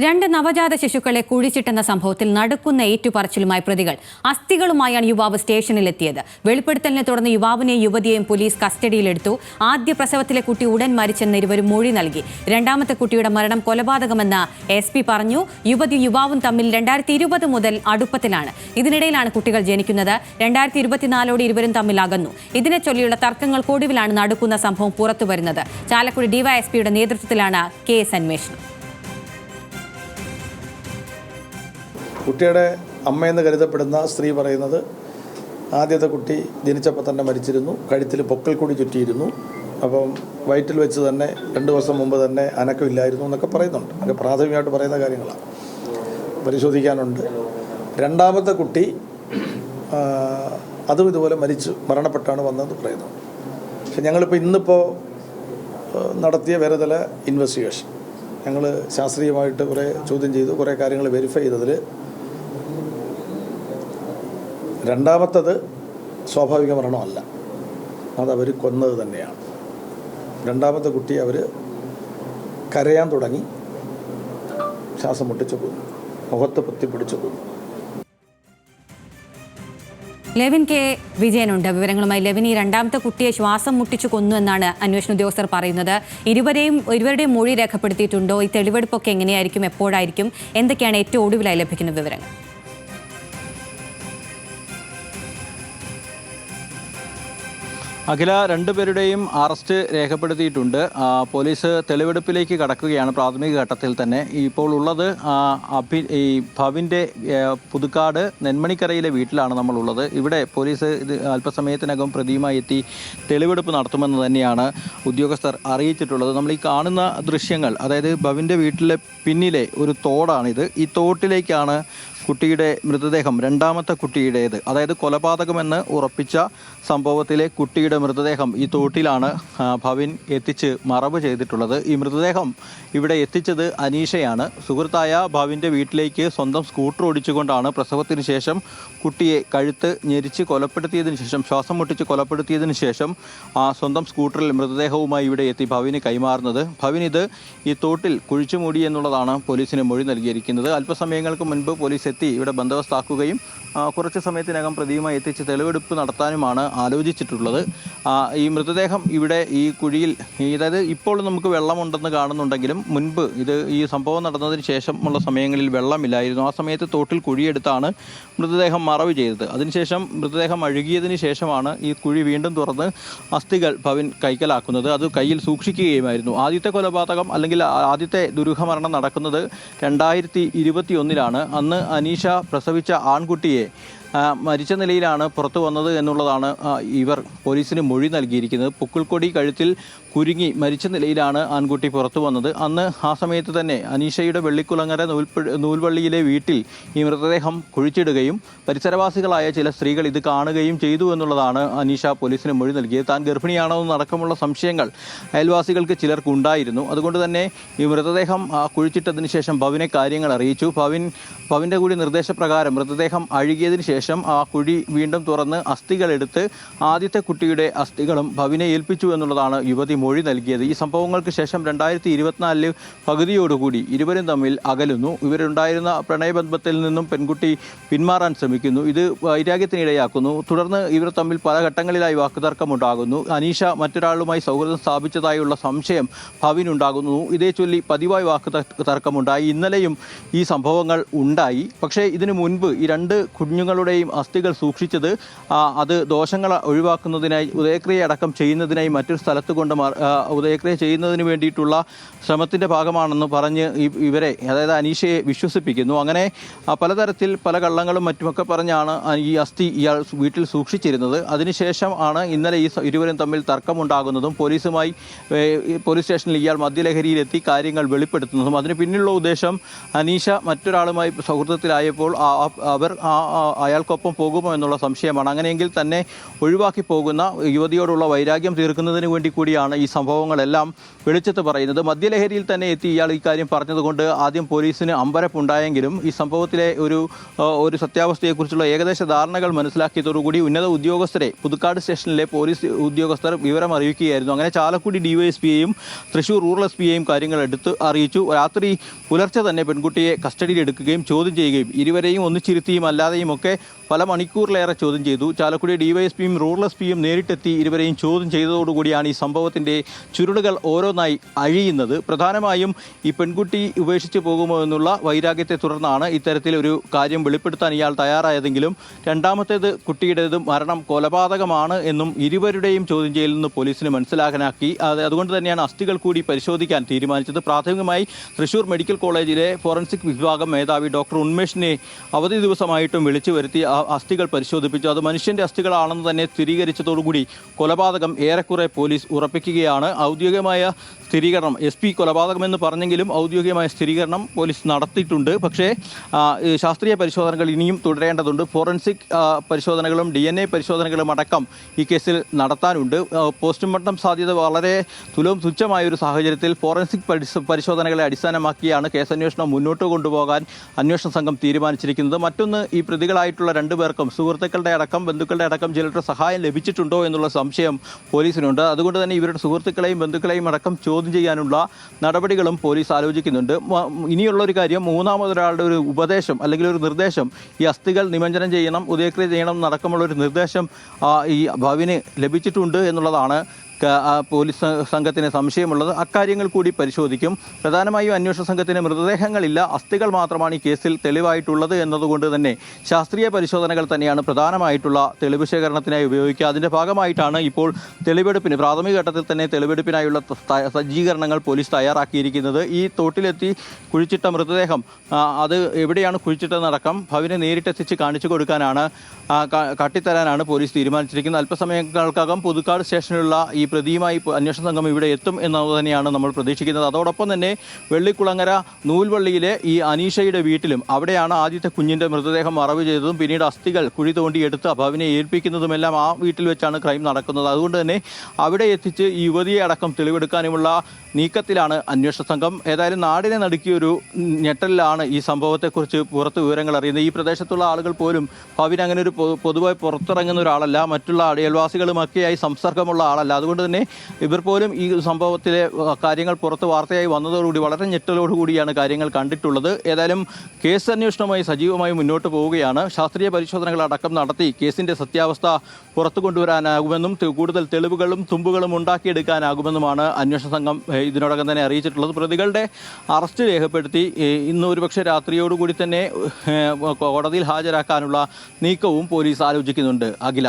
രണ്ട് നവജാത ശിശുക്കളെ കുഴിച്ചിട്ടെന്ന സംഭവത്തിൽ നടക്കുന്ന ഏറ്റുപറച്ചിലുമായി പ്രതികൾ അസ്ഥികളുമായാണ് യുവാവ് സ്റ്റേഷനിലെത്തിയത്. വെളിപ്പെടുത്തലിനെ തുടർന്ന് യുവാവിനെയും യുവതിയെയും പോലീസ് കസ്റ്റഡിയിലെടുത്തു. ആദ്യ പ്രസവത്തിലെ കുട്ടി ഉടൻ മരിച്ചെന്ന് ഇരുവരും മൊഴി നൽകി. രണ്ടാമത്തെ കുട്ടിയുടെ മരണം കൊലപാതകമെന്ന് SP പറഞ്ഞു. യുവതിയും യുവാവും തമ്മിൽ 2020 മുതൽ അടുപ്പത്തിലാണ്. ഇതിനിടയിലാണ് കുട്ടികൾ ജനിക്കുന്നത്. 2024 ഇരുവരും തമ്മിൽ അകന്നു. ഇതിനെ ചൊല്ലിയുള്ള തർക്കങ്ങൾക്കൊടുവിലാണ് നടക്കുന്ന സംഭവം പുറത്തുവരുന്നത്. ചാലക്കുടി DYSPയുടെ നേതൃത്വത്തിലാണ് കേസ് അന്വേഷണം. കുട്ടിയുടെ അമ്മയെന്ന് കരുതപ്പെടുന്ന സ്ത്രീ പറയുന്നത് ആദ്യത്തെ കുട്ടി ജനിച്ചപ്പോൾ തന്നെ മരിച്ചിരുന്നു, കഴുത്തിൽ പൊക്കിൾ കൂടി ചുറ്റിയിരുന്നു, അപ്പം വയറ്റിൽ വെച്ച് തന്നെ 2 ദിവസം മുമ്പ് തന്നെ അനക്കമില്ലായിരുന്നു എന്നൊക്കെ പറയുന്നുണ്ട്. അതൊക്കെ പ്രാഥമികമായിട്ട് പറയുന്ന കാര്യങ്ങളാണ്, പരിശോധിക്കാനുണ്ട്. രണ്ടാമത്തെ കുട്ടി അതും ഇതുപോലെ മരണപ്പെട്ടാണ് വന്നതെന്ന് പറയുന്നു. പക്ഷെ ഞങ്ങളിപ്പോൾ ഇന്നിപ്പോൾ നടത്തിയ വേറെ ചില ഇൻവെസ്റ്റിഗേഷൻ ഞങ്ങൾ ശാസ്ത്രീയമായിട്ട് കുറേ ചോദ്യം ചെയ്തു, കുറേ കാര്യങ്ങൾ വെരിഫൈ ചെയ്തതിൽ രണ്ടാമത്തത് സ്വാഭാവിക മരണമല്ല, അതവർ കൊന്നത് തന്നെയാണ്. രണ്ടാമത്തെ കുട്ടി അവർ കരയാൻ തുടങ്ങി, ശ്വാസം മുട്ടിച്ചു കൊന്നു, മുഖത്ത് പൊത്തിപ്പിടിച്ചു കൊന്നു. ലെവിൻ കെ വിജയനുണ്ട് വിവരങ്ങളുമായി. ലെവിൻ, ഈ രണ്ടാമത്തെ കുട്ടിയെ ശ്വാസം മുട്ടിച്ചു കൊന്നു എന്നാണ് അന്വേഷണ ഉദ്യോഗസ്ഥർ പറയുന്നത്. ഇരുവരുടെയും മൊഴി രേഖപ്പെടുത്തിയിട്ടുണ്ടോ? ഈ തെളിവെടുപ്പൊക്കെ എങ്ങനെയായിരിക്കും, എപ്പോഴായിരിക്കും, എന്തൊക്കെയാണ് ഏറ്റവും ഒടുവിലായി ലഭിക്കുന്ന വിവരങ്ങൾ? അഖില, രണ്ടുപേരുടെയും അറസ്റ്റ് രേഖപ്പെടുത്തിയിട്ടുണ്ട്. പോലീസ് തെളിവെടുപ്പിലേക്ക് കടക്കുകയാണ് പ്രാഥമിക ഘട്ടത്തിൽ തന്നെ. ഇപ്പോൾ ഉള്ളത് ഈ ഭവിൻ്റെ പുതുക്കാട് നെന്മണിക്കരയിലെ വീട്ടിലാണ് നമ്മളുള്ളത്. ഇവിടെ പോലീസ് ഇത് അല്പസമയത്തിനകം പ്രതിയുമായി എത്തി തെളിവെടുപ്പ് നടത്തുമെന്ന് തന്നെയാണ് ഉദ്യോഗസ്ഥർ അറിയിച്ചിട്ടുള്ളത്. നമ്മൾ ഈ കാണുന്ന ദൃശ്യങ്ങൾ, അതായത് ഭവിൻ്റെ വീട്ടിലെ പിന്നിലെ ഒരു തോടാണിത്. ഈ തോട്ടിലേക്കാണ് കുട്ടിയുടെ മൃതദേഹം, രണ്ടാമത്തെ കുട്ടിയുടേത്, അതായത് കൊലപാതകമെന്ന് ഉറപ്പിച്ച സംഭവത്തിലെ കുട്ടിയുടെ മൃതദേഹം ഈ തോട്ടിലാണ് ഭവിൻ എത്തിച്ച് മറവ് ചെയ്തിട്ടുള്ളത്. ഈ മൃതദേഹം ഇവിടെ എത്തിച്ചത് അനീഷയാണ്. സുഹൃത്തായ ഭവിൻ്റെ വീട്ടിലേക്ക് സ്വന്തം സ്കൂട്ടർ ഓടിച്ചുകൊണ്ടാണ് പ്രസവത്തിന് ശേഷം കുട്ടിയെ കഴുത്ത് ഞെരിച്ച് കൊലപ്പെടുത്തിയതിന് ശേഷം, ശ്വാസം മുട്ടിച്ച് കൊലപ്പെടുത്തിയതിന് ശേഷം സ്വന്തം സ്കൂട്ടറിൽ മൃതദേഹവുമായി ഇവിടെ എത്തി ഭവിന് കൈമാറുന്നത്. ഭവിൻ ഇത് ഈ തോട്ടിൽ കുഴിച്ചു മൂടി എന്നുള്ളതാണ് പോലീസിന് മൊഴി നൽകിയിരിക്കുന്നത്. അല്പസമയങ്ങൾക്ക് മുൻപ് പോലീസ് എത്തി ഇവിടെ ബന്ദോബസ്താക്കുകയും കുറച്ച് സമയത്തിനകം പ്രതിയുമായി എത്തിച്ച് തെളിവെടുപ്പ് നടത്താനുമാണ് ആലോചിച്ചിട്ടുള്ളത്. ഈ മൃതദേഹം ഇവിടെ ഈ കുഴിയിൽ, അതായത് ഇപ്പോൾ നമുക്ക് വെള്ളമുണ്ടെന്ന് കാണുന്നുണ്ടെങ്കിലും മുൻപ് ഈ സംഭവം നടന്നതിന് ശേഷമുള്ള സമയങ്ങളിൽ വെള്ളമില്ലായിരുന്നു. ആ സമയത്ത് തോട്ടിൽ കുഴിയെടുത്താണ് മൃതദേഹം മറവ് ചെയ്തത്. അതിനുശേഷം മൃതദേഹം അഴുകിയതിന് ശേഷമാണ് ഈ കുഴി വീണ്ടും തുറന്ന് അസ്ഥികൾ ഭവിൻ കൈക്കലാക്കുന്നത്. അത് കയ്യിൽ സൂക്ഷിക്കുകയുമായിരുന്നു. ആദ്യത്തെ കൊലപാതകം അല്ലെങ്കിൽ ആദ്യത്തെ ദുരൂഹമരണം നടക്കുന്നത് 2021 അന്ന് അനീഷ പ്രസവിച്ച ആൺകുട്ടിയെ മരിച്ച നിലയിലാണ് പുറത്തു വന്നത് എന്നുള്ളതാണ് ഇവർ പോലീസിന് മൊഴി നൽകിയിരിക്കുന്നത്. പൊക്കിൾക്കൊടി കഴുത്തിൽ കുരുങ്ങി മരിച്ച നിലയിലാണ് ആൺകുട്ടി പുറത്തു വന്നത്. അന്ന് ആ സമയത്ത് തന്നെ അനീഷയുടെ വെള്ളിക്കുളങ്ങര നൂൽവള്ളിയിലെ വീട്ടിൽ ഈ മൃതദേഹം കുഴിച്ചിടുകയും പരിസരവാസികളായ ചില സ്ത്രീകൾ ഇത് കാണുകയും ചെയ്തു എന്നുള്ളതാണ് അനീഷ പോലീസിന് മൊഴി നൽകിയത്. താൻ ഗർഭിണിയാണോ എന്നടക്കമുള്ള സംശയങ്ങൾ അയൽവാസികൾക്ക് ചിലർക്ക് ഉണ്ടായിരുന്നു. അതുകൊണ്ട് തന്നെ ഈ മൃതദേഹം കുഴിച്ചിട്ടതിന് ശേഷം ഭവിനെ കാര്യങ്ങൾ അറിയിച്ചു. ഭവിൻ്റെ കൂടി നിർദ്ദേശപ്രകാരം മൃതദേഹം അഴുകിയതിന് ശേഷം ആ കുഴി വീണ്ടും തുറന്ന് അസ്ഥികളെടുത്ത് ആദ്യത്തെ കുട്ടിയുടെ അസ്ഥികളും ഭവിനെ ഏൽപ്പിച്ചു എന്നുള്ളതാണ് യുവതി മൊഴി നൽകിയത്. ഈ സംഭവങ്ങൾക്ക് ശേഷം 2024 പകുതിയോടുകൂടി ഇരുവരും തമ്മിൽ അകലുന്നു. ഇവരുണ്ടായിരുന്ന പ്രണയബന്ധത്തിൽ നിന്നും പെൺകുട്ടി പിന്മാറാൻ ശ്രമിക്കുന്നു. ഇത് വൈരാഗ്യത്തിനിടയാക്കുന്നു. തുടർന്ന് ഇവർ തമ്മിൽ പല ഘട്ടങ്ങളിലായി വാക്കുതർക്കമുണ്ടാകുന്നു. അനീഷ മറ്റൊരാളുമായി സൗഹൃദം സ്ഥാപിച്ചതായുള്ള സംശയം ഭവിനുണ്ടാകുന്നു. ഇതേ ചൊല്ലി പതിവായി വാക്കുതർക്കമുണ്ടായി. ഇന്നലെയും ഈ സംഭവങ്ങൾ ഉണ്ടായി. പക്ഷേ ഇതിനു മുൻപ് ഈ രണ്ട് കുഞ്ഞുങ്ങളുടെയും അസ്ഥികൾ സൂക്ഷിച്ചത് അത് ദോഷങ്ങൾ ഒഴിവാക്കുന്നതിനായി, ഉദയക്രിയ അടക്കം ചെയ്യുന്നതിനായി മറ്റൊരു സ്ഥലത്ത് കൊണ്ട് ഉദയക്രിയ ചെയ്യുന്നതിന് വേണ്ടിയിട്ടുള്ള ശ്രമത്തിൻ്റെ ഭാഗമാണെന്ന് പറഞ്ഞ് ഇവരെ, അതായത് അനീഷയെ വിശ്വസിപ്പിക്കുന്നു. അങ്ങനെ പലതരത്തിൽ പല കള്ളങ്ങളും മറ്റുമൊക്കെ പറഞ്ഞാണ് ഈ അസ്ഥി ഇയാൾ വീട്ടിൽ സൂക്ഷിച്ചിരുന്നത്. അതിനുശേഷം ആണ് ഇന്നലെ ഈ ഇരുവരും തമ്മിൽ തർക്കമുണ്ടാകുന്നതും പോലീസ് സ്റ്റേഷനിൽ ഇയാൾ മദ്യലഹരിയിലെത്തി കാര്യങ്ങൾ വെളിപ്പെടുത്തുന്നതും. അതിന് പിന്നിലുള്ള ഉദ്ദേശം അനീഷ മറ്റൊരാളുമായി സൗഹൃദത്തിലായപ്പോൾ അയാൾ അയാൾക്കൊപ്പം പോകുമോ എന്നുള്ള സംശയമാണ്. അങ്ങനെയെങ്കിൽ തന്നെ ഒഴിവാക്കി പോകുന്ന യുവതിയോടുള്ള വൈരാഗ്യം തീർക്കുന്നതിന് വേണ്ടി കൂടിയാണ് ഈ സംഭവങ്ങളെല്ലാം വെളിച്ചത്ത് പറയുന്നത്. മദ്യലഹരിയിൽ തന്നെ എത്തി ഇയാൾ ഇക്കാര്യം പറഞ്ഞതുകൊണ്ട് ആദ്യം പോലീസിന് അമ്പരപ്പുണ്ടായെങ്കിലും ഈ സംഭവത്തിലെ ഒരു സത്യാവസ്ഥയെക്കുറിച്ചുള്ള ഏകദേശ ധാരണകൾ മനസ്സിലാക്കിയതോടുകൂടി ഉന്നത ഉദ്യോഗസ്ഥരെ പുതുക്കാട് സ്റ്റേഷനിലെ പോലീസ് ഉദ്യോഗസ്ഥർ വിവരം അറിയിക്കുകയായിരുന്നു. അങ്ങനെ ചാലക്കുടി ഡിവൈഎസ്പിയെയും തൃശൂർ റൂറൽ എസ്പിയെയും കാര്യങ്ങൾ അറിയിച്ചു. രാത്രി പുലർച്ചെ തന്നെ പെൺകുട്ടിയെ കസ്റ്റഡിയിൽ എടുക്കുകയും ചോദ്യം ചെയ്യുകയും ഇരുവരെയും ഒന്നിച്ചിരുത്തിയും അല്ലാതെയും ഒക്കെ പല മണിക്കൂറിലേറെ ചോദ്യം ചെയ്തു. ചാലക്കുടി ഡിവൈഎസ്പിയും റൂറൽ എസ്പിയും നേരിട്ടെത്തി ഇരുവരെയും ചോദ്യം ചെയ്തതോടുകൂടിയാണ് ഈ സംഭവത്തിൻ്റെ ചുരുളുകൾ ഓരോന്നായി അഴിയുന്നത്. പ്രധാനമായും ഈ പെൺകുട്ടി ഉപേക്ഷിച്ച് പോകുമോ എന്നുള്ള വൈരാഗ്യത്തെ തുടർന്നാണ് ഇത്തരത്തിലൊരു കാര്യം വെളിപ്പെടുത്താൻ ഇയാൾ തയ്യാറായതെങ്കിലും രണ്ടാമത്തേത് കുട്ടിയുടേത് മരണം കൊലപാതകമാണ് എന്നും ഇരുവരുടെയും ചോദ്യം ചെയ്യലിൽ നിന്ന് പോലീസിന് മനസ്സിലാക്കാനാക്കി. അതുകൊണ്ട് തന്നെയാണ് അസ്ഥികൾ കൂടി പരിശോധിക്കാൻ തീരുമാനിച്ചത്. പ്രാഥമികമായി തൃശൂർ മെഡിക്കൽ കോളേജിലെ ഫോറൻസിക് വിഭാഗം മേധാവി ഡോക്ടർ ഉന്മേഷിനെ അവധി ദിവസമായിട്ടും വിളിച്ചു വരുത്തി അസ്ഥികൾ പരിശോധിപ്പിച്ചു. അത് മനുഷ്യന്റെ അസ്ഥികളാണെന്ന് തന്നെ സ്ഥിരീകരിച്ചതോടുകൂടി കൊലപാതകം ഏറെക്കുറെ പോലീസ് ഉറപ്പിക്കുകയാണ്. ഔദ്യോഗികമായ സ്ഥിരീകരണം SP കൊലപാതകമെന്ന് പറഞ്ഞെങ്കിലും ഔദ്യോഗികമായ സ്ഥിരീകരണം പോലീസ് നടത്തിയിട്ടുണ്ട്. പക്ഷേ ശാസ്ത്രീയ പരിശോധനകൾ ഇനിയും തുടരേണ്ടതുണ്ട്. ഫോറൻസിക് പരിശോധനകളും DNA പരിശോധനകളും അടക്കം ഈ കേസിൽ നടത്താനുണ്ട്. പോസ്റ്റ്മോർട്ടം സാധ്യത വളരെ തുച്ഛമായ ഒരു സാഹചര്യത്തിൽ ഫോറൻസിക് പരിശോധനകളെ അടിസ്ഥാനമാക്കിയാണ് കേസന്വേഷണം മുന്നോട്ട് കൊണ്ടുപോകാൻ അന്വേഷണ സംഘം തീരുമാനിച്ചിരിക്കുന്നത്. മറ്റൊന്ന്, ഈ പ്രതികളായിട്ടുള്ള രണ്ടുപേർക്കും സുഹൃത്തുക്കളുടെ അടക്കം ബന്ധുക്കളുടെ അടക്കം ചിലരുടെ സഹായം ലഭിച്ചിട്ടുണ്ടോ എന്നുള്ള സംശയം പോലീസിനുണ്ട്. അതുകൊണ്ട് തന്നെ ഇവരുടെ സുഹൃത്തുക്കളെയും ബന്ധുക്കളെയും അടക്കം ചോദ്യം ചെയ്യാനുള്ള നടപടികളും പോലീസ് ആലോചിക്കുന്നുണ്ട്. ഇനിയുള്ളൊരു കാര്യം, മൂന്നാമതൊരാളുടെ ഒരു ഉപദേശം അല്ലെങ്കിൽ ഒരു നിർദ്ദേശം, ഈ അസ്ഥികൾ നിമജ്ജനം ചെയ്യണം, ഉദയക്രിയ ചെയ്യണം എന്നടക്കമുള്ള ഒരു നിർദ്ദേശം ഈ ഭവിന് ലഭിച്ചിട്ടുണ്ട് എന്നുള്ളതാണ് പോലീസ് സംഘത്തിന് സംശയമുള്ളത്. അക്കാര്യങ്ങൾ കൂടി പരിശോധിക്കും. പ്രധാനമായും അന്വേഷണ സംഘത്തിന് മൃതദേഹങ്ങളില്ല, അസ്ഥികൾ മാത്രമാണ് ഈ കേസിൽ തെളിവായിട്ടുള്ളത് എന്നതുകൊണ്ട് തന്നെ ശാസ്ത്രീയ പരിശോധനകൾ തന്നെയാണ് പ്രധാനമായിട്ടുള്ള തെളിവ് ശേഖരണത്തിനായി ഉപയോഗിക്കുക. അതിൻ്റെ ഭാഗമായിട്ടാണ് ഇപ്പോൾ തെളിവെടുപ്പിന് പ്രാഥമിക ഘട്ടത്തിൽ തന്നെ തെളിവെടുപ്പിനായുള്ള സജ്ജീകരണങ്ങൾ പോലീസ് തയ്യാറാക്കിയിരിക്കുന്നത്. ഈ തോട്ടിലെത്തി കുഴിച്ചിട്ട മൃതദേഹം അത് എവിടെയാണ് കുഴിച്ചിട്ടതെന്നടക്കം ഭവിനെ നേരിട്ടെത്തിച്ച് കാണിച്ചു കൊടുക്കാനാണ് കാട്ടിത്തരാനാണ് പോലീസ് തീരുമാനിച്ചിരിക്കുന്നത്. അല്പസമയങ്ങൾക്കകം പുതുക്കാട് സ്റ്റേഷനിലുള്ള ഈ പ്രതിയുമായി അന്വേഷണ സംഘം ഇവിടെ എത്തും എന്നത് തന്നെയാണ് നമ്മൾ പ്രതീക്ഷിക്കുന്നത്. അതോടൊപ്പം തന്നെ വെള്ളിക്കുളങ്ങര നൂൽവള്ളിയിലെ ഈ അനീഷയുടെ വീട്ടിലും അവിടെയാണ് ആദ്യത്തെ കുഞ്ഞിൻ്റെ മൃതദേഹം മറവ് ചെയ്തതും പിന്നീട് അസ്ഥികൾ കുഴി തോണ്ടിയെടുത്ത് ഭവിനെ ഏൽപ്പിക്കുന്നതുമെല്ലാം ആ വീട്ടിൽ വെച്ചാണ് ക്രൈം നടക്കുന്നത്. അതുകൊണ്ട് തന്നെ അവിടെ എത്തിച്ച് ഈ യുവതിയെ അടക്കം തെളിവെടുക്കാനുമുള്ള നീക്കത്തിലാണ് അന്വേഷണ സംഘം. ഏതായാലും നാടിനെ നടുക്കിയൊരു ഞെട്ടലിലാണ് ഈ സംഭവത്തെക്കുറിച്ച് പുറത്ത് വിവരങ്ങൾ അറിയുന്നത്. ഈ പ്രദേശത്തുള്ള ആളുകൾ പോലും ഭവിൻ അങ്ങനെ ഒരു പൊതുവായി പുറത്തിറങ്ങുന്ന ഒരാളല്ല, മറ്റുള്ള അയൽവാസികളുമൊക്കെയായി സംസർഗമുള്ള ആളല്ല. അതുകൊണ്ട് തന്നെ ഇവർ പോലും ഈ സംഭവത്തിലെ കാര്യങ്ങൾ പുറത്ത് വാർത്തയായി വന്നതോടുകൂടി വളരെ ഞെട്ടലോടുകൂടിയാണ് കാര്യങ്ങൾ കണ്ടിട്ടുള്ളത്. ഏതായാലും കേസ് അന്വേഷണവുമായി സജീവമായി മുന്നോട്ട് പോവുകയാണ്. ശാസ്ത്രീയ പരിശോധനകൾ അടക്കം നടത്തി കേസിൻ്റെ സത്യാവസ്ഥ പുറത്തു കൊണ്ടുവരാനാകുമെന്നും കൂടുതൽ തെളിവുകളും തുമ്പുകളും ഉണ്ടാക്കിയെടുക്കാനാകുമെന്നുമാണ് അന്വേഷണ സംഘം ഇതിനോടകം തന്നെ അറിയിച്ചിട്ടുള്ളത്. പ്രതികളുടെ അറസ്റ്റ് രേഖപ്പെടുത്തി ഇന്ന് ഒരുപക്ഷെ രാത്രിയോടുകൂടി തന്നെ കോടതിയിൽ ഹാജരാക്കാനുള്ള നീക്കവും പോലീസ് ആലോചിക്കുന്നുണ്ട്. അഖില.